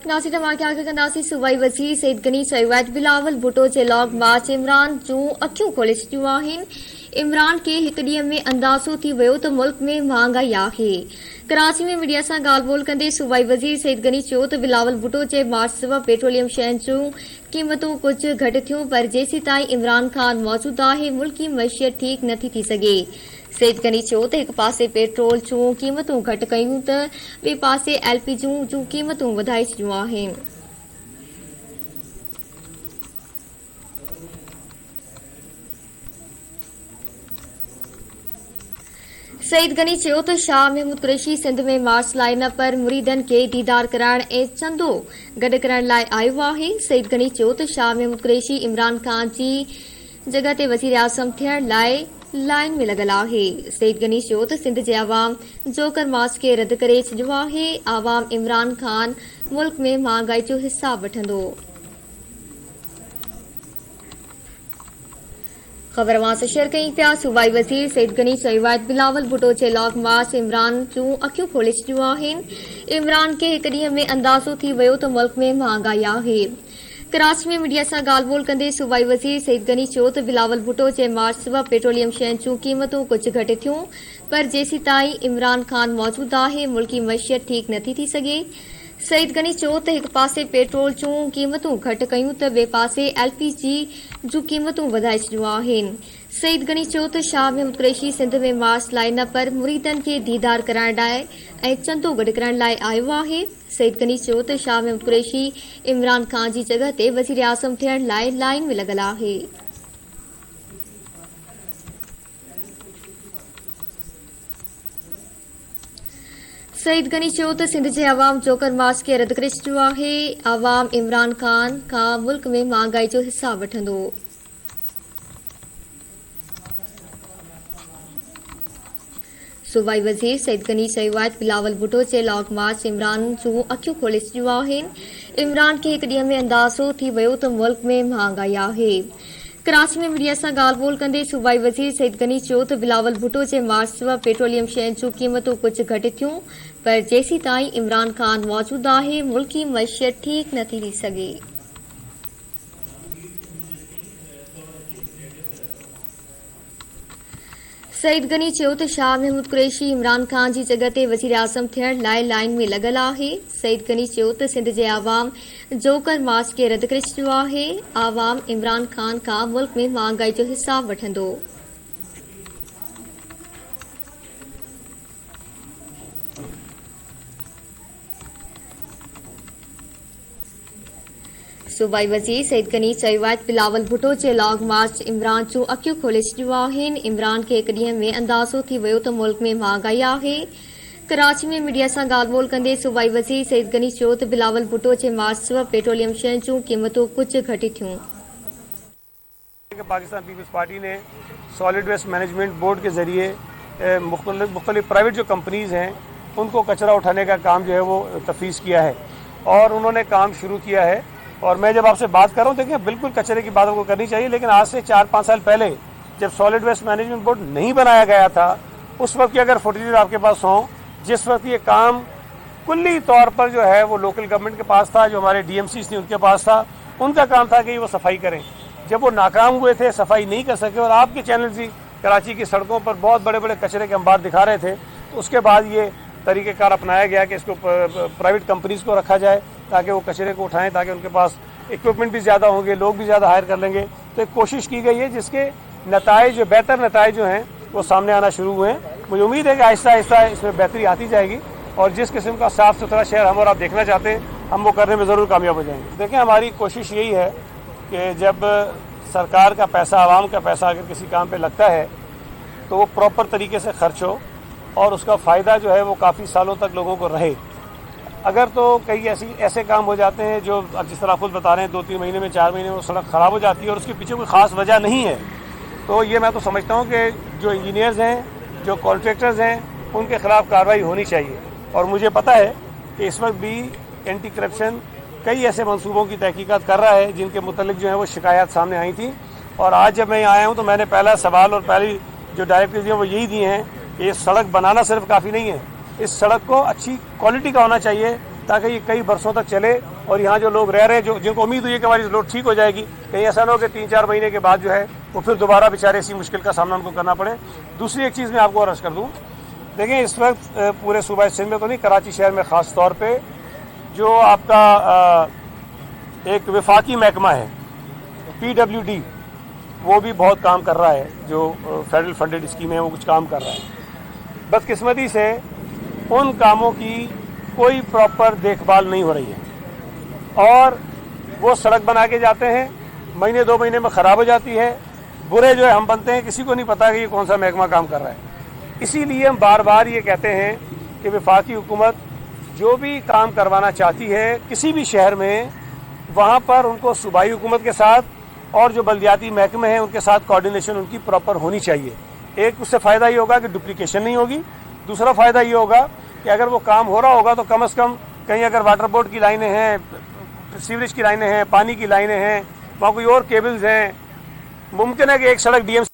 नासिर धमाके आगे कंदासी सूबाई वज़ीर सईद गनी चयो बिलावल भुट्टो जे लॉन्ग मार्च इमरान जूं अखियूं खोले छॾियूं आहिनि। इमरान खे हिक ॾींहं में अंदाज़ो थी वियो त मुल्क में महांगाई आहे। कराची में मीडिया सां ॻाल्हि ॿोल कंदे सूबाई वज़ीर सईद गनी चयो त बिलावल भुट्टो जे मार्च सबबि पेट्रोलियम शयुनि जूं क़ीमतूं कुझु घटि थियूं, पर जेसीं ताईं इमरान खान मौजूदु आहे मुल्की मईशत ठीक नथी थी सघे। सईद गनी चयो त हिक पासे पेट्रोल जूं क़ीमतूं घटि कयूं त ॿिए पासे LPG जूं क़ीमतूं वधाए छॾियूं आहिनि। सईद गनी चयो त शाह महमूद कुरैशी सिंध में मार्च लाइ न पर मुरीदनि खे दीदार कराइण ऐं चंदो गॾु करण लाइ आयो आहे। सईद गनी चयो त शाह महमूद कुरैशी इमरान खान जी जॻह ते वज़ीर आज़म थियण लाइ लाइन में लॻल आहे। सईद गनी चयो त सिंध जे अवाम जोकर मार्च खे रद्द करे छॾियो आहे। आवाम इमरान खान मुल्क में महांगाई जो हिसाब वठंदो। ख़बर मां शेयर कई पिया। सूबाई वज़ीर सईद गनी चयो बिलावल भुट्टो जे लॉन्ग मार्च इमरान जूं अखियूं खोले छॾियूं आहिनि। इमरान खे हिक ॾींहं में अंदाज़ो थी वियो त मुल्क में महांगाई आहे। कराची में मीडिया सां ॻाल्हि ॿोल कंदे सूबाई वज़ीर सईद गनी चयो त बिलावल भुट्टो जे मार्च सबबि पेट्रोलियम शयुनि जूं क़ीमतूं कुझु घटि थियूं, पर जेसीं ताईं इमरान खान मौजूदु आहे मुल्की मईशत ठीक नथी थी सघे। सईद गनी चयो त हिक पासे पेट्रोल जूं क़ीमतूं घटि कयूं त ॿिए पासे LPG जूं क़ीमतूं वधाए छॾियूं आहिनि। सईद गनी चयो त शाह महमूद कुरैशी सिंध में मार्च लाइ न पर मुरीदनि खे दीदार कराइण लाइ ऐं चंदो गॾु करण लाइ आयो आहे। सईद गनी चयो त शाह महमूद कुरैशी इमरान खान जी जॻह ते वज़ीर आज़म थियण लाइ लाइन में लॻल आहे। सईद गनी चयो त सिंध जे अवाम जोकर मार्च खे रद्द करे छॾियो आहे। आवाम इमरान खान खां मुल्क में महांगाई जो हिसाब वठंदो। सूबाई वज़ीर सईद गनी चयो बिलावल भुट्टो जे लॉन्ग मार्च इमरान जूं अखियूं खोले छॾियूं आहिनि। इमरान खे हिक ॾींहं में अंदाज़ो थी वियो त मुल्क में महांगाई आहे। कराची में मीडिया सां ॻाल्हि ॿोल कंदे सूबाई वज़ीर सईद गनी चयो त बिलावल भुट्टो जे मार्च सबबि पेट्रोलियम शयुनि जूं क़ीमतूं कुझु घटि थियूं, पर जेसीं ताईं इमरान खान मौजूदु आहे मुल्की मईशत ठीक नथी थी सघे। सईद गनी चयो त शाह महमूद कुरैशी इमरान खान जी जॻह ते वज़ीर आज़म थियण लाइ लाइन में लॻल आहे। सईद गनी चयो त सिंध जे अवाम जोकर मार्च खे रद्द करे छॾियो आहे। आवाम इमरान खान खां मुल्क में महांगाई जो हिसाब वठंदो। सूबाई वज़ीर सईद गनी चयो बिलावल भुट्टो जे लॉन्ग मार्च इमरान जूं अखियूं खोले छॾियूं आहिनि। इमरान खे हिक ॾींहं में अंदाज़ो थी वियो त मुल्क में महांगाई आहे। कराची में मीडिया सां ॻाल्हि ॿोल कंदे सूबाई वज़ीर सईद गनी चयो त बिलावल भुट्टो जे मार्च सबबि पेट्रोलियम शयुनि जूं क़ीमतूं कुझु घटि थियूं। पाकिस्तान पीपल्स पार्टी ने सॉलिड वेस्ट मैनेजमेंट बोर्ड के ज़रिए मुख्तलिफ प्राइवेट जो कंपनीज़ हैं उनको कचरा उठाने का काम जो है वो तफवीज़ किया है और उन्होंने काम शुरू किया है। और मैं जब आपसे बात कर रहा हूँ देखिए बिल्कुल कचरे की बात आपको करनी चाहिए, लेकिन आज से 4-5 साल पहले जब सॉलिड वेस्ट मैनेजमेंट बोर्ड नहीं बनाया गया था उस वक्त की अगर फुटेज आपके पास हों, जिस वक्त ये काम कुल्ली तौर पर जो है वो लोकल गवर्नमेंट के पास था, जो हमारे DMCs थी उनके पास था, उनका काम था कि वो सफाई करें। जब वो नाकाम हुए थे, सफाई नहीं कर सके और आपके चैनल भी कराची की सड़कों पर बहुत बड़े बड़े कचरे के अंबार दिखा रहे थे, तो उसके बाद ये तरीक़ेकार अपनाया गया कि इसको प्राइवेट कंपनीज़ को रखा जाए ताकि वो कचरे को उठाएं, ताकि उनके पास इक्विपमेंट भी ज़्यादा होंगे, लोग भी ज़्यादा हायर कर लेंगे। तो एक कोशिश की गई है जिसके नताइज जो बेहतर नताइज जो हैं वो सामने आना शुरू हुए हैं। मुझे उम्मीद है कि आहिस्ता आहिस्ता इसमें बेहतरी आती जाएगी और जिस किस्म का साफ़ सुथरा शहर हम और आप देखना चाहते हैं हम वो करने में ज़रूर कामयाब हो जाएंगे। देखें, हमारी कोशिश यही है कि जब सरकार का पैसा, आवाम का पैसा अगर किसी काम पे लगता है तो वो प्रॉपर तरीके से खर्च हो और उसका फ़ायदा जो है वो काफ़ी सालों तक लोगों को रहे। अगर तो कई ऐसे काम हो जाते हैं जो अब जिस तरह खुद बता रहे हैं 2-3 महीने में, 4 महीने में वो सड़क ख़राब हो जाती है और उसके पीछे कोई ख़ास वजह नहीं है, तो ये मैं तो समझता हूँ कि जो इंजीनियर्स हैं, जो कॉन्ट्रैक्टर्स हैं, उनके ख़िलाफ़ कार्रवाई होनी चाहिए। और मुझे पता है कि इस वक्त भी एंटी करप्शन कई ऐसे मंसूबों की तहकीकात कर रहा है जिनके मुतल्लिक जो है वो शिकायत सामने आई थी। और आज जब मैं आया हूँ तो मैंने पहला सवाल और पहली जो डायरेक्टिव हैं वो यही दिए हैं कि ये सड़क बनाना सिर्फ काफ़ी नहीं है, इस सड़क को अच्छी क्वालिटी का होना चाहिए تاکہ یہ کئی برسوں تک چلے اور یہاں جو لوگ رہ رہے ہیں جن کو امید ہوئی ہے کہ ہماری روڈ ٹھیک ہو جائے گی، کہیں ایسا نہ ہو کہ 3-4 مہینے کے بعد جو ہے وہ پھر دوبارہ بیچارے اسی مشکل کا سامنا ان کو کرنا پڑے۔ دوسری ایک چیز میں آپ کو عرض کر دوں، دیکھیں اس وقت پورے صوبہ سندھ میں تو نہیں، کراچی شہر میں خاص طور پہ جو آپ کا ایک وفاقی محکمہ ہے PWD، وہ بھی بہت کام کر رہا ہے، جو فیڈرل فنڈڈ اسکیم ہے وہ کچھ کام کر رہا ہے۔ بدقسمتی سے ان کاموں کی کوئی پراپر دیکھ بھال نہیں ہو رہی ہے اور وہ سڑک بنا کے جاتے ہیں، مہینے 2 مہینے میں خراب ہو جاتی ہے، برے جو ہے ہم بنتے ہیں، کسی کو نہیں پتا کہ یہ کون سا محکمہ کام کر رہا ہے۔ اسی لیے ہم بار بار یہ کہتے ہیں کہ وفاقی حکومت جو بھی کام کروانا چاہتی ہے کسی بھی شہر میں، وہاں پر ان کو صوبائی حکومت کے ساتھ اور جو بلدیاتی محکمے ہیں ان کے ساتھ کوارڈینیشن ان کی پراپر ہونی چاہیے۔ ایک اس سے فائدہ یہ ہوگا کہ ڈپلیکیشن نہیں ہوگی، دوسرا فائدہ یہ ہوگا کہ اگر وہ کام ہو رہا ہوگا تو کم از کم کہیں اگر واٹر بورڈ کی لائنیں ہیں، سیوریج کی لائنیں ہیں، پانی کی لائنیں ہیں، وہاں کوئی اور کیبلز ہیں، ممکن ہے کہ ایک سڑک DMC